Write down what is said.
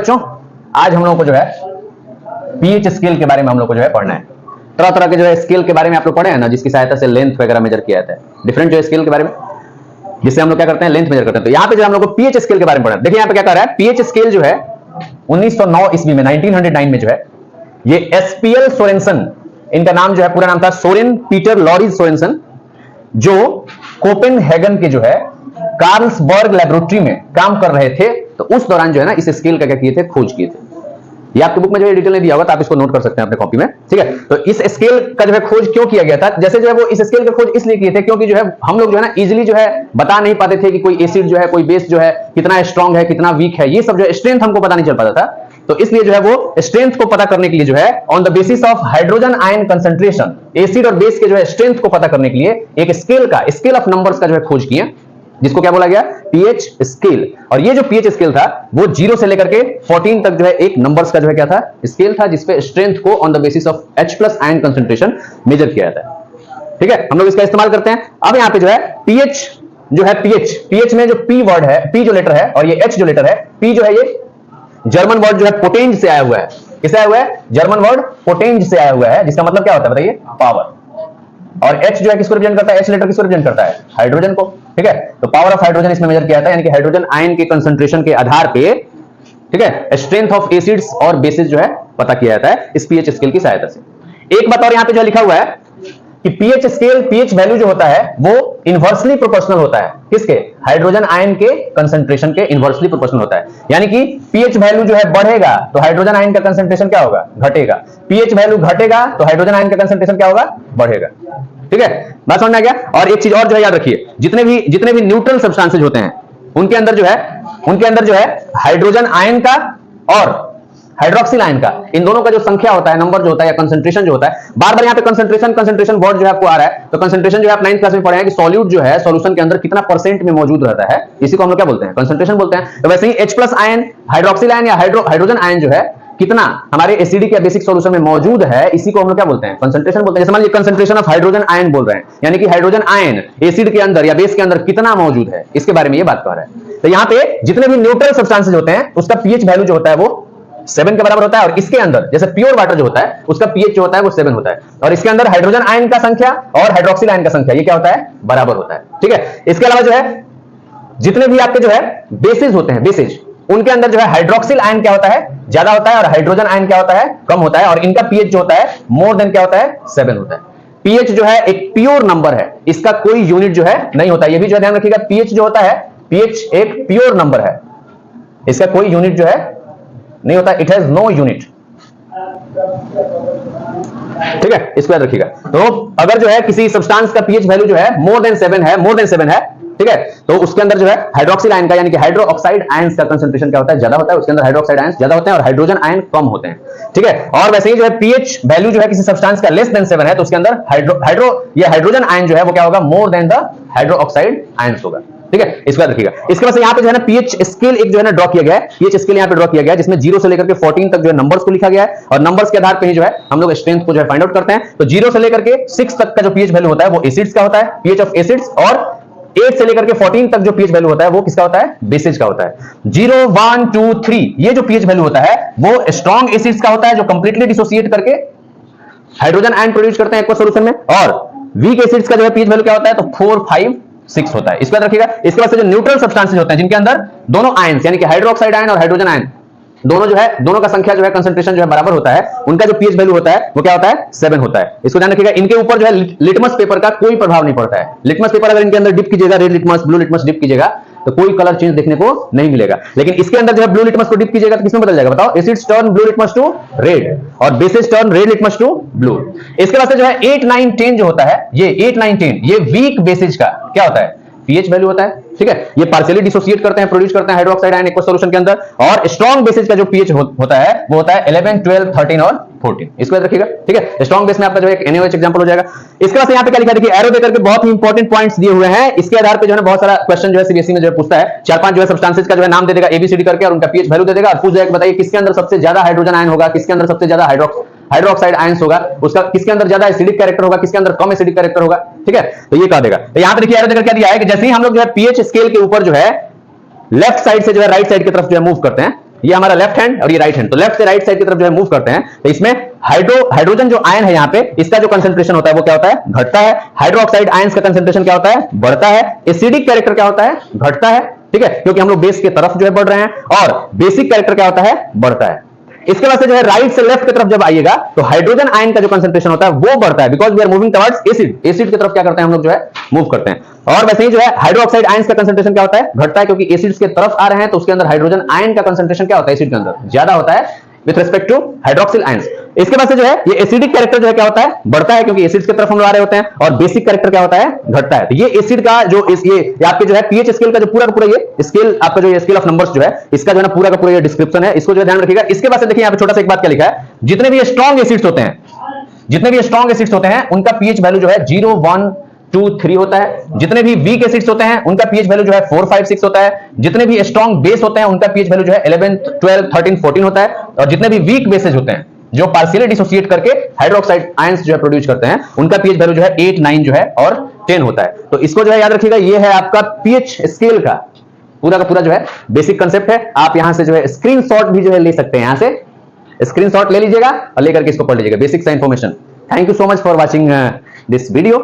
बच्चों, आज हम लोगों को जो है पीएच स्केल के बारे में हम लोग को जो है पढ़ना है। तरह तरह के जो है स्केल के बारे में आप लोग पढ़े हैं ना, जिसकी सहायता से लेंथ वगैरह मेजर किया जाता है, डिफरेंट जो स्केल के बारे में, जिससे हम लोग क्या करते हैं, लेंथ मेजर करते हैं। तो यहाँ पे जो हम लोग को पीएच स्केल के बारे में पढ़ना है। देखिए यहाँ पे क्या कर रहा है, पीएच स्केल जो है 1909 ईस्वी में 1909 में जो है ये एसपीएल सोरेनसन, इनका नाम जो है पूरा नाम था सोरेन पीटर लॉरिस सोरेनसन, जो कोपेनहेगन के जो है कार्लसबर्ग लेबोरेटरी में काम कर रहे थे। तो उस दौरान जो है ना इस स्केल का क्या किए थे, खोज किए थे। ये आपकी बुक में जो है डिटेल नहीं दिया होगा, तो आप इसको नोट कर सकते हैं अपने कॉपी में, ठीक है। तो इस स्केल का जो है खोज क्यों किया गया था, जैसे जो है वो इस स्केल का खोज इसलिए किए थे क्योंकि जो है हम लोग जो है ना इजीली जो है बता नहीं पाते थे कि कोई एसिड जो है, कोई बेस जो है कितना स्ट्रांग है, कितना वीक है, ये सब जो है स्ट्रेंथ हमको पता नहीं चल पाता था। तो इसलिए जो है वो स्ट्रेंथ को पता करने के लिए जो है on the basis of hydrogen ion concentration, acid और बेस के जो है स्ट्रेंथ को पता करने के लिए एक स्केल ऑफ नंबर्स का जो है खोज किए, जिसको क्या बोला गया, पीएच स्केल। और ये जो पीएच स्केल था वो 0 से लेकर के 14 तक जो है एक नंबर्स का जो है क्या था, स्केल था, जिसपे स्ट्रेंथ को on the basis of H+ ion concentration measure किया जाता है, ठीक है। हम लोग इसका इस्तेमाल करते हैं। अब यहाँ पे जो है पीएच जो है, पीएच में जो पी वर्ड है, पी जो लेटर है और ये एच जो लेटर है, पी जो है ये जर्मन वर्ड जो है पोटेंज से आया हुआ है। किससे आया हुआ है, जर्मन वर्ड पोटेंज से आया हुआ है, जिसका मतलब क्या होता है बताइए, पावर। और H जो है किसको रिप्रेजेंट करता है, H लेटर किसको रिप्रेजेंट करता है, हाइड्रोजन को, ठीक है। तो पावर ऑफ हाइड्रोजन इसमें मेजर किया जाता है, यानी कि हाइड्रोजन आयन के कंसंट्रेशन के आधार पे, ठीक है, स्ट्रेंथ ऑफ एसिड्स और बेसिस जो है पता किया जाता है इस पीएच स्केल की सहायता से। एक बात और यहाँ पे जो लिखा हुआ है कि पीएच स्केल, पीएच वैल्यू जो होता है वो इनवर्सली प्रोपोर्शनल होता है, किसके, हाइड्रोजन आयन के कंसंट्रेशन के इनवर्सली प्रोपोर्शनल होता है। यानी कि पीएच वैल्यू जो है बढ़ेगा तो हाइड्रोजन आयन का कंसंट्रेशन क्या होगा, घटेगा। पीएच वैल्यू घटेगा तो हाइड्रोजन आयन का कंसंट्रेशन क्या होगा, बढ़ेगा, ठीक है। बात समझ में आ गया। और एक चीज और जो है याद रखिए, जितने भी न्यूट्रल सब्सटेंसेज होते हैं उनके अंदर जो है हाइड्रोजन आयन का और हाइड्रोक्सिल आयन का, इन दोनों का जो संख्या होता है, नंबर जो होता है या कंसंट्रेशन जो होता है, बार बार यहाँ पे कंसंट्रेशन वर्ड जो है आपको आ रहा है। तो कंसंट्रेशन जो है आप 9th क्लास में पढ़े हैं कि सॉल्यूट जो है सॉल्यूशन के अंदर कितना परसेंट में मौजूद रहता है, इसी को हम लोग क्या बोलते हैं, कंसंट्रेशन बोलते हैं। तो वैसे ही H+ आयन, हाइड्रोक्सिल आयन या हाइड्रोजन आयन जो है कितना हमारे एसिडिक या बेसिक सॉल्यूशन में मौजूद है, इसी को हम लोग क्या बोलते हैं, कंसंट्रेशन बोलते हैं। जैसे मान लीजिए कंसंट्रेशन ऑफ हाइड्रोजन आयन बोल रहे हैं, यानी कि हाइड्रोजन आयन एसिड के अंदर या बेस के अंदर कितना मौजूद है, इसके बारे में ये बात कर रहा है। तो यहाँ पे जितने भी न्यूट्रल सब्सटेंसेज होते हैं उसका पीएच वैल्यू जो होता है वो 7 के बराबर होता है। और इसके अंदर जैसे प्योर वाटर जो होता है उसका पीएच जो होता है वो 7 होता है। और इसके अंदर हाइड्रोजन आयन का संख्या और हाइड्रोक्सिल आयन का संख्या ये क्या होता है, बराबर होता है, ठीक है। इसके अलावा जो है जितने भी आपके जो है बेसिस होते हैं, बेसिस, उनके अंदर जो है हाइड्रोक्सिल आयन क्या होता है, ज्यादा होता है, और हाइड्रोजन आयन क्या होता है, कम होता है। और इनका पीएच जो होता है मोर देन क्या होता है, 7 होता है। पीएच जो है एक प्योर नंबर है, इसका कोई यूनिट जो है नहीं होता। ये भी जो ध्यान रखिएगा, पीएच जो होता है, पीएच एक प्योर नंबर है, इसका कोई यूनिट जो है नहीं होता, इट हैज नो यूनिट, ठीक है, इसको याद रखिएगा। तो अगर जो है किसी सब्सटेंस का पीएच वैल्यू जो है मोर देन 7 है, ठीक है, तो उसके अंदर जो है हाइड्रोक्सिल आयन का यानी कि हाइड्रोक्साइड आयंस का कंसंट्रेशन क्या होता है, ज्यादा होता है, उसके अंदर हाइड्रोक्साइड आयंस ज्यादा होते हैं और हाइड्रोजन आयन कम होते हैं, ठीक है। और वैसे ही जो है पीएच वैल्यू जो है किसी सब्सटेंस का लेस देन 7 है तो उसके अंदर हाइड्रोजन आयन जो है वो क्या होगा, more than the hydroxide ions होगा, ठीक है, इसको याद रखिएगा। इसके बाद यहाँ पे जो है ना पीएच स्केल एक जो है ना ड्रॉ किया गया है, पीएच स्केल यहाँ पे ड्रॉ किया गया है, जिसमें 0 से लेकर के 14 तक जो है नंबर्स को लिखा गया है। और नंबर्स के आधार पे ही जो है हम लोग स्ट्रेंथ को जो है फाइंड आउट करते हैं। तो 0 से लेकर के 6 तक का जो पीएच वैल्यू होता है वो एसिड्स का होता है, पीएच ऑफ एसिड्स। और 8 से लेकर के 14 तक जो पीएच वैल्यू होता है वो किसका होता है, बेसिस का होता है। 0, 1, 2, 3 ये जो पीएच वैल्यू होता है वो स्ट्रॉन्ग एसिड्स का होता है, जो कंप्लीटली डिसोसिएट करके हाइड्रोजन आयन प्रोड्यूस करते हैं एक्वस सॉल्यूशन में। और वीक एसिड्स का जो है पीएच वैल्यू क्या होता है, तो 4, 5, 6 होता है, इसको याद रखिएगा। इसके बाद से जो न्यूट्रल सब्सटेंसेज होते हैं जिनके अंदर दोनों आयंस यानी कि हाइड्रोक्साइड आयन और हाइड्रोजन आयन दोनों जो है, दोनों का संख्या जो है, कंसंट्रेशन जो है बराबर होता है, उनका जो पीएच वैल्यू होता है वो क्या होता है, 7 होता है। इसको ध्यान रखिएगा। इनके ऊपर जो है लिटमस पेपर का कोई प्रभाव नहीं पड़ता है। लिटमस पेपर अगर इनके अंदर डिप कीजिएगा, red litmus, blue litmus dip कीजिएगा तो कोई कलर चेंज देखने को नहीं मिलेगा। लेकिन इसके अंदर जो है ब्लू लिटमस को डिप कीजिएगा तो किसमें बदल जाएगा, बताओ, acids turn blue litmus to red और bases turn red litmus to blue. इसके बाद से जो है 8, 9, 10 जो होता है, ये 8, 9, 10 ये वीक बेसिस का क्या होता है, पीएच वैल्यू होता है, ठीक है। ये पार्शियली डिसोसिएट करते हैं, प्रोड्यूस करते हैं हाइड्रोक्साइड आयन एक्वस सॉल्यूशन के अंदर। और स्ट्रॉन्ग बेसिस का जो पीएच होता है वो होता है 11, 12, 13 और 14, इसको याद रखिएगा, ठीक है। स्ट्रॉन्ग बेस में आपका जो एक NaOH एग्जांपल हो जाएगा। इसके बाद यहाँ पे क्या लिखा है, देखिए एरो देकर के बहुत ही इंपॉर्टेंट पॉइंट्स दिए हुए हैं। इसके आधार पे जो है बहुत सारा क्वेश्चन जो है सीबीएसई में जो है पूछता है। 4-5 जो है सब्सटेंसेज का जो है नाम दे देगा ABCD करके और उनका पीएच वैल्यू दे देगा और पूछ जाएगा बताइए किसके अंदर सबसे ज्यादा हाइड्रोजन आयन होगा, किसके अंदर सबसे ज्यादा हाइड्रोक्साइड आयंस होगा, उसका किसके अंदर ज्यादा एसिडिक कैरेक्टर होगा, किसके अंदर कम एसिडिक कैरेक्टर होगा, ठीक है। तो ये कहा देगा। तो यहां पे देखिए एरो देकर क्या दिया है कि जैसे ही हम लोग जो है पीएच स्केल के ऊपर जो है लेफ्ट साइड से जो है राइट साइड की तरफ जो है मूव करते हैं, ये हमारा लेफ्ट हैंड और ये राइट हैंड, तो लेफ्ट से राइट साइड की तरफ जो है मूव करते हैं, तो इसमें हाइड्रोजन जो आयन है यहाँ पे, इसका जो कंसंट्रेशन होता है वो क्या होता है, घटता है। हाइड्रोक्साइड आयंस का कंसंट्रेशन क्या होता है, बढ़ता है। एसिडिक कैरेक्टर क्या होता है, घटता है, ठीक है, क्योंकि हम लोग बेस की तरफ जो है बढ़ रहे हैं, और बेसिक कैरेक्टर क्या होता है, बढ़ता है। इसके बाद से जो है राइट से लेफ्ट की तरफ जब आइएगा तो हाइड्रोजन आयन का जो कंसंट्रेशन होता है वो बढ़ता है, because we are moving towards acid. Acid की तरफ क्या करते हैं हम लोग, जो है मूव करते हैं। और वैसे ही जो है हाइड्रोक्साइड आयंस का कंसंट्रेशन क्या होता है, घटता है, क्योंकि एसिड्स की तरफ आ रहे हैं, तो उसके अंदर हाइड्रोजन आयन का कंसंट्रेशन क्या होता है, एसिड के अंदर ज्यादा होता है with respect to hydroxyl ions. इसके बाद से जो है ये एसिडिक कैरेक्टर जो है क्या होता है, बढ़ता है, क्योंकि एसिड्स की तरफ हम लोग आ रहे होते हैं, और बेसिक कैरेक्टर क्या होता है, घटता है। तो ये एसिड का जो ये आपके जो है पीएच स्केल का जो पूरा का पूरा ये स्केल, आपका जो ये स्केल ऑफ नंबर्स जो है, इसका जो है ना पूरा का पूरा ये डिस्क्रिप्शन है, इसको जो है ध्यान रखिएगा। इसके बाद से देखिए यहाँ पे छोटा सा एक बात क्या लिखा है, जितने भी स्ट्रॉन्ग एसिड्स होते हैं, जितने भी स्ट्रॉन्ग एसिड्स होते हैं उनका पीएच वैल्यू जो है 0, 1, 2, 3 होता है। जितने भी वीक एसिड्स होते हैं उनका पीएच वैल्यू जो है 4, 5, 6 होता है। जितने भी स्ट्रॉन्ग बेस होते हैं उनका पीएच वैल्यू जो है 11, 12, 13, 14 होता है। और जितने भी वीक बेसेज होते हैं जो पार्शियली डिसोसिएट करके हाइड्रोक्साइड आयंस जो है प्रोड्यूस करते हैं, उनका पीएच वैल्यू जो है 8, 9 जो है और 10 होता है। तो इसको जो है याद रखिएगा, ये है आपका पीएच स्केल का पूरा जो है बेसिक कंसेप्ट है। आप यहां से जो है स्क्रीनशॉट भी जो है ले सकते हैं, यहां से स्क्रीनशॉट ले लीजिएगा और लेकर के इसको पढ़ लीजिएगा, बेसिक सा information. Thank you so much for watching this video.